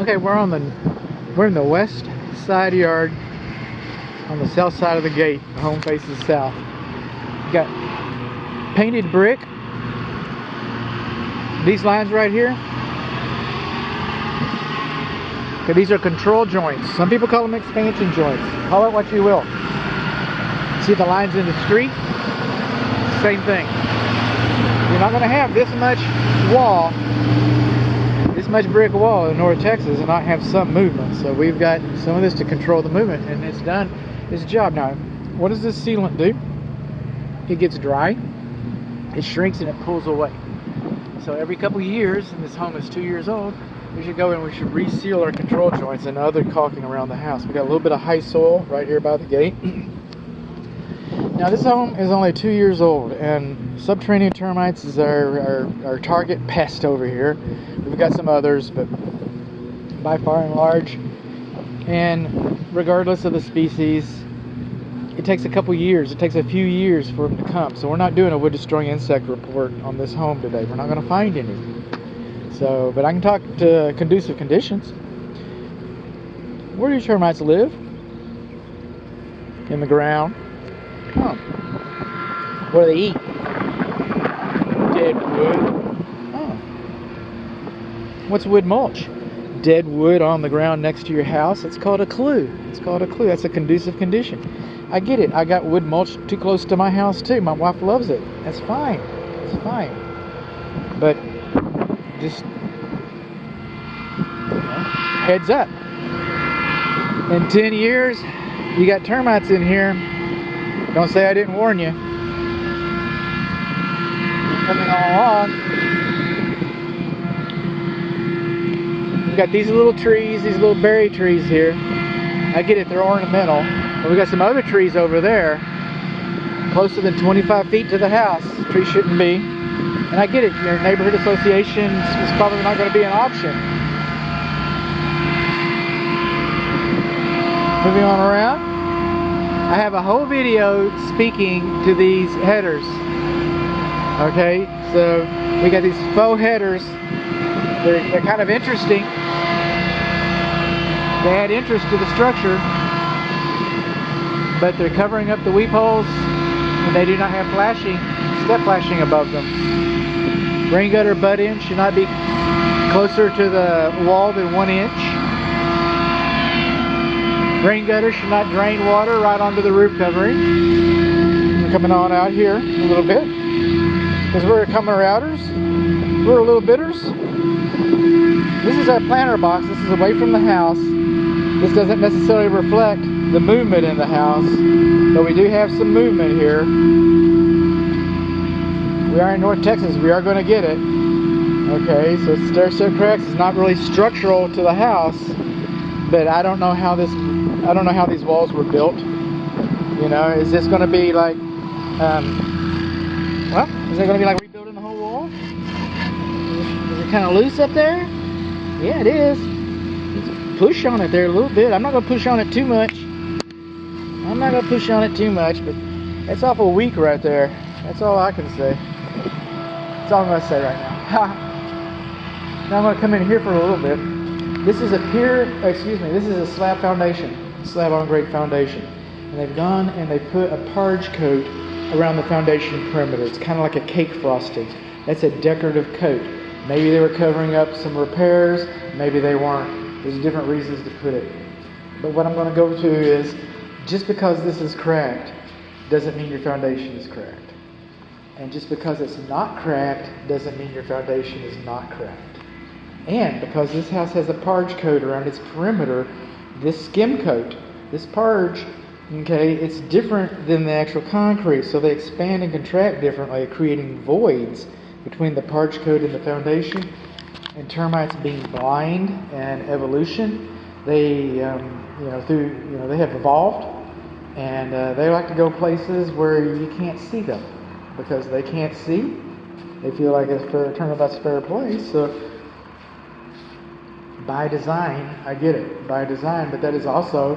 Okay, we're in the west side yard, on the south side of the gate. The home faces south. You got painted brick. These lines right here. Okay, these are control joints. Some people call them expansion joints. Call it what you will. See the lines in the street? Same thing. You're not going to have this much wall, this much brick wall in North Texas and not have some movement. So we've got some of this to control the movement, and it's done its job. Now, what does this sealant do? It gets dry, it shrinks, and it pulls away. So every couple years, and this home is 2 years old, we should go and we should reseal our control joints and other caulking around the house. We got a little bit of high soil right here by the gate. Now this home is only 2 years old, and subterranean termites is our target pest over here. We've got some others, but by far and large, and regardless of the species, it takes a couple years. It takes a few years for them to come. So we're not doing a wood destroying insect report on this home today. We're not going to find any. So, but I can talk to conducive conditions. Where do termites live? In the ground. Oh. What do they eat? Dead wood. Oh. What's wood mulch? Dead wood on the ground next to your house. It's called a clue. It's called a clue. That's a conducive condition. I get it. I got wood mulch too close to my house too. My wife loves it. That's fine. It's fine. But just, heads up. In 10 years, you got termites in here. Don't say I didn't warn you. Coming all along. You got these little trees, these little berry trees here. I get it, they're ornamental. But we got some other trees over there, closer than 25 feet to the house. Trees shouldn't be. And I get it, your neighborhood association is probably not going to be an option. Moving on around. I have a whole video speaking to these headers. Okay, so we got these faux headers. They're kind of interesting. They add interest to the structure, but they're covering up the weep holes, and they do not have step flashing above them. Rain gutter butt in should not be closer to the wall than 1 inch. Rain gutter should not drain water right onto the roof covering. We're coming on out here a little bit, because we're comer outers. We're a little bitters. This is our planter box. This is away from the house. This doesn't necessarily reflect the movement in the house, but we do have some movement here. We are in North Texas. We are going to get it. Okay, so stair-step cracks is not really structural to the house, but I don't know how these walls were built. You know, is this going to be like, is it going to be like rebuilding the whole wall? Is it kind of loose up there? Yeah, it is. Just push on it there a little bit. I'm not going to push on it too much. But it's awful weak right there. That's all I can say. That's all I'm going to say right now. Now I'm going to come in here for a little bit. This is this is a slab foundation, slab on grade foundation. And they've gone and they put a parge coat around the foundation perimeter. It's kind of like a cake frosting. That's a decorative coat. Maybe they were covering up some repairs, maybe they weren't. There's different reasons to put it. But what I'm going to go to is, just because this is cracked doesn't mean your foundation is cracked. And just because it's not cracked doesn't mean your foundation is not cracked. And because this house has a parge coat around its perimeter, this skim coat, this parge, okay, it's different than the actual concrete. So they expand and contract differently, creating voids between the parge coat and the foundation. And termites being blind and evolution, they they have evolved, and they like to go places where you can't see them, because they can't see. They feel like it's turnabout's fair place. So by design, I get it, by design, but that is also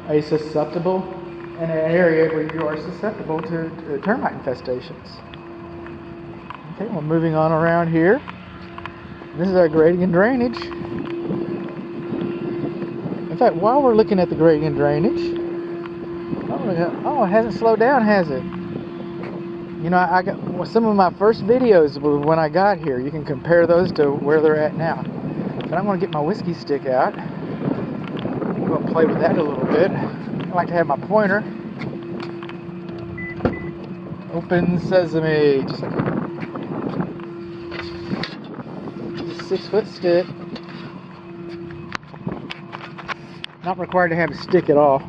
a susceptible in an area where you are susceptible to termite infestations. Okay, well, moving on around here. This is our grading and drainage. fact, while we're looking at the gradient drainage, oh, it hasn't slowed down, has it? You know, I got some of my first videos were when I got here. You can compare those to where they're at now. But I'm going to get my whiskey stick out. I'm going to play with that a little bit. I like to have my pointer. Open sesame. Just like a 6-foot stick. Not required to have a stick at all.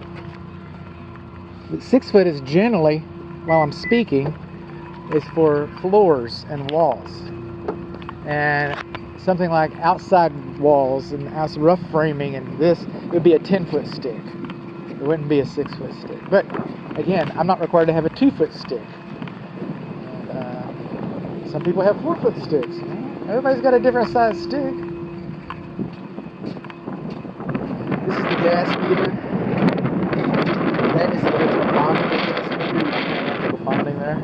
But 6 foot is generally, while I'm speaking, is for floors and walls. And something like outside walls and rough framing and this, it would be a 10-foot stick. It wouldn't be a 6-foot stick. But again, I'm not required to have a 2-foot stick. And, some people have 4-foot sticks. Everybody's got a different size stick. This is the gas meter. That is the electrical bonding there.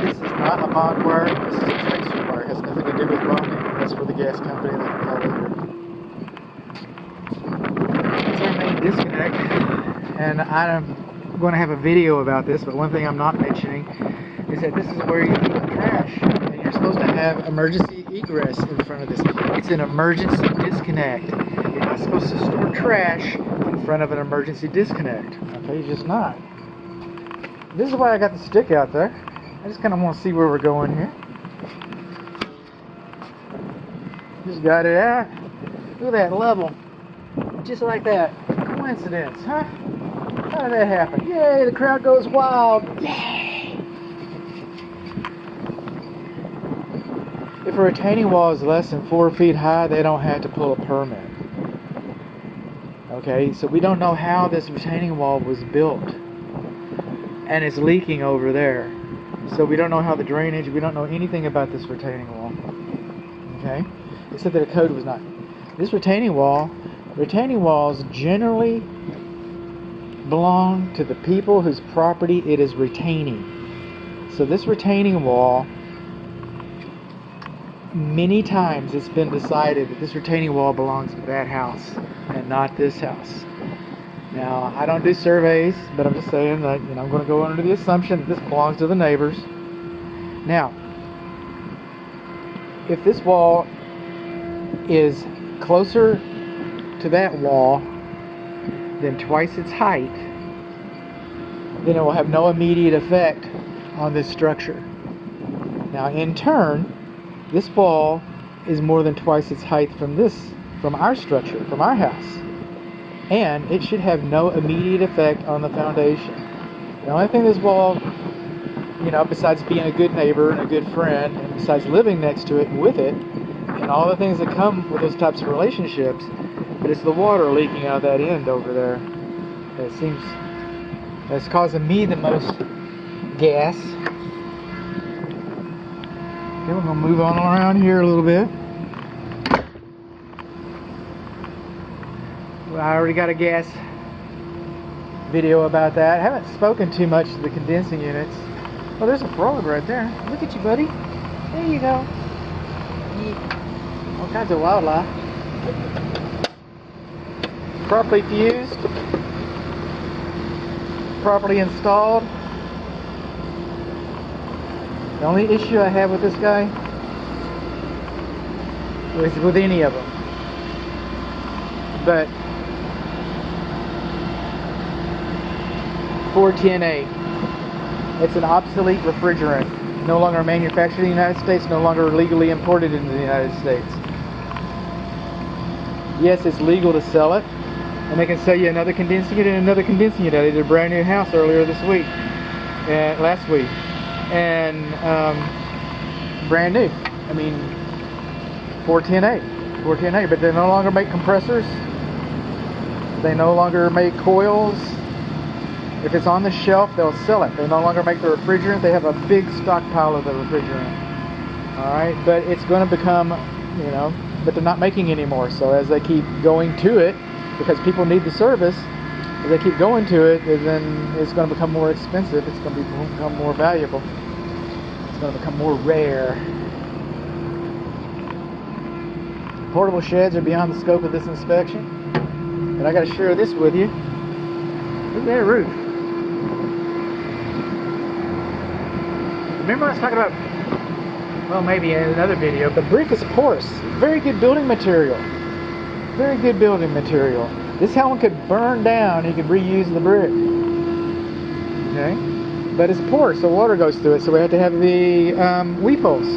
This is not a bond wire. This is a tracer wire. It has nothing to do with bonding. That's for the gas company that can call later. It's our main disconnect, and I'm going to have a video about this. But one thing I'm not mentioning is that this is where you keep the trash, and you're supposed to have emergency egress in front of this. It's an emergency disconnect. You're not supposed to store trash in front of an emergency disconnect. Okay, you're just not. This is why I got the stick out there. I just kind of want to see where we're going here. Just got it out. Look at that level. Just like that. Coincidence, huh? How did that happen? Yay, the crowd goes wild. Yay! If a retaining wall is less than 4 feet high, they don't have to pull a permit. Okay, so we don't know how this retaining wall was built. And it's leaking over there. So we don't know how the drainage, we don't know anything about this retaining wall. Okay? Except that the code was not. This retaining walls generally belong to the people whose property it is retaining. So this retaining wall, many times it's been decided that this retaining wall belongs to that house and not this house. Now, I don't do surveys, but I'm just saying that, you know, I'm going to go under the assumption that this belongs to the neighbors. Now, if this wall is closer to that wall than twice its height, then it will have no immediate effect on this structure. Now, in turn, this wall is more than twice its height from our structure, from our house. And it should have no immediate effect on the foundation. The only thing this wall, you know, besides being a good neighbor and a good friend, and besides living next to it and with it, and all the things that come with those types of relationships, but it's the water leaking out of that end over there. It seems that's causing me the most gas. Okay, we're going to move on around here a little bit. I already got a gas video about that. I haven't spoken too much to the condensing units. Oh, there's a frog right there. Look at you, buddy. There you go. Yeah. All kinds of wildlife. Properly fused. Properly installed. The only issue I have with this guy is with any of them. But 410A. It's an obsolete refrigerant. No longer manufactured in the United States, no longer legally imported into the United States. Yes, it's legal to sell it, and they can sell you another condensing unit and another condensing unit. I did a brand new house earlier this week, and last week, and brand new. I mean, 410A, but they no longer make compressors. They no longer make coils. If it's on the shelf, they'll sell it. They no longer make the refrigerant. They have a big stockpile of the refrigerant. Alright, but it's going to become, you know, but they're not making anymore. So as they keep going to it, because people need the service, as they keep going to it, then it's going to become more expensive. It's going to become more valuable. It's going to become more rare. Portable sheds are beyond the scope of this inspection. And I got to share this with you. Look at that roof. Remember I was talking about, well, maybe in another video, but brick is porous. Very good building material. Very good building material. This helmet could burn down. You could reuse the brick. Okay? But it's porous, so water goes through it, so we have to have the weep holes.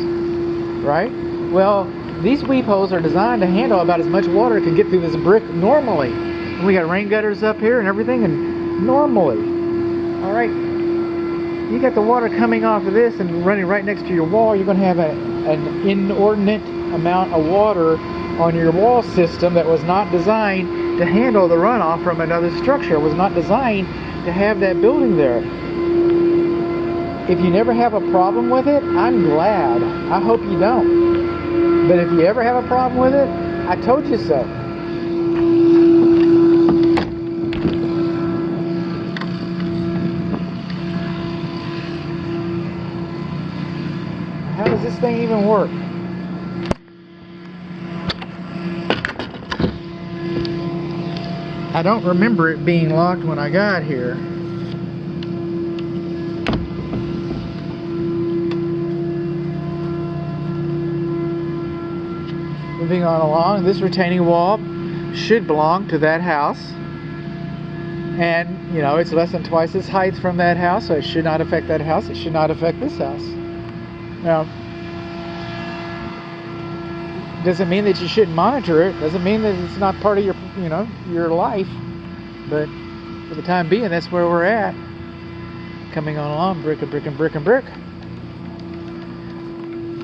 Right? Well, these weep holes are designed to handle about as much water as can get through this brick normally. And we got rain gutters up here and everything, and normally. Alright? You got the water coming off of this and running right next to your wall, you're going to have an inordinate amount of water on your wall system that was not designed to handle the runoff from another structure. It was not designed to have that building there. If you never have a problem with it, I'm glad. I hope you don't. But if you ever have a problem with it, I told you so. How does this thing even work? I don't remember it being locked when I got here. Moving on along, this retaining wall should belong to that house. And, you know, it's less than twice its height from that house, so it should not affect that house. It should not affect this house. Now, doesn't mean that you shouldn't monitor it. Doesn't mean that it's not part of your, you know, your life. But for the time being, that's where we're at. Coming on along, brick and brick and brick and brick.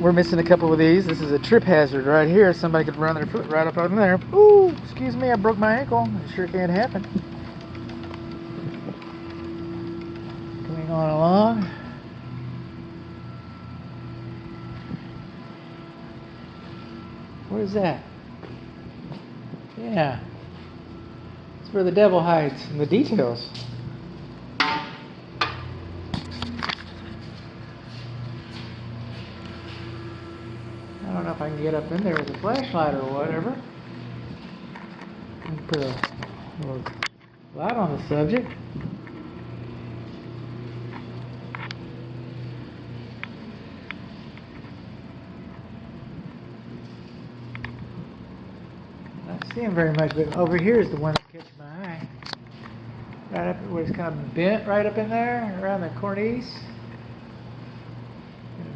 We're missing a couple of these. This is a trip hazard right here. Somebody could run their foot right up on there. Ooh, excuse me, I broke my ankle. It sure can't happen. Coming on along. What is that? Yeah. It's where the devil hides in the details. I don't know if I can get up in there with a flashlight or whatever. Put a little light on the subject. Not seeing very much, but over here is the one that catches my eye. Right up where it's kind of bent right up in there, around the cornice.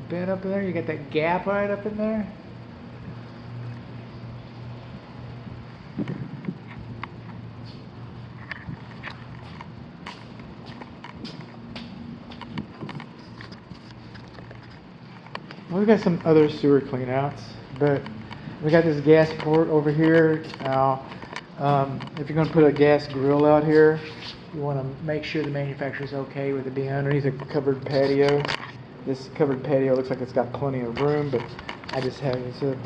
Bent up in there, you got that gap right up in there. Well, we've got some other sewer cleanouts, but we got this gas port over here. Now, if you're going to put a gas grill out here, you want to make sure the manufacturer's okay with it being underneath a covered patio. This covered patio looks like it's got plenty of room, but I just have, it's a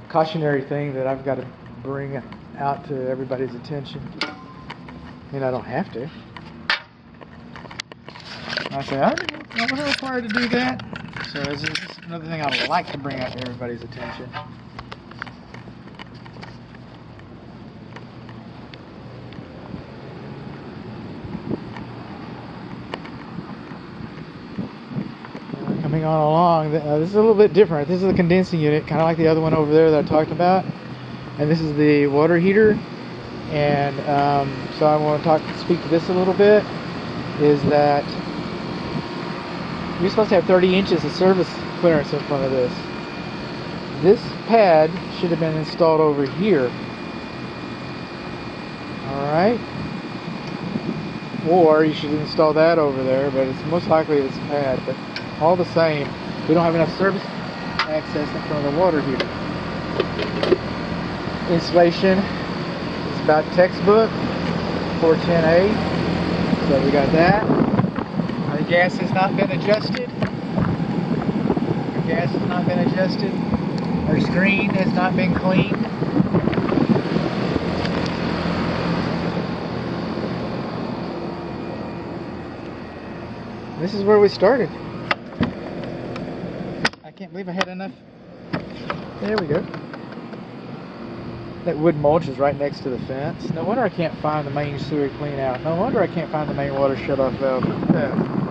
cautionary thing that I've got to bring out to everybody's attention. I mean, I don't have to. I say, I wasn't required to do that. So this is another thing I would like to bring out to everybody's attention. Coming on along, this is a little bit different. This is a condensing unit, kind of like the other one over there that I talked about. And this is the water heater. And so I want to speak to this a little bit. Is that you're supposed to have 30 inches of surface clearance in front of this. This pad should have been installed over here. Alright. Or you should install that over there, but it's most likely this pad. But all the same, we don't have enough surface access in front of the water heater. Insulation is about textbook, 410A. So we got that. The gas has not been adjusted. The gas has not been adjusted. Our screen has not been cleaned. This is where we started. I can't believe I had enough. There we go. That wood mulch is right next to the fence. No wonder I can't find the main sewer clean out. No wonder I can't find the main water shut-off valve.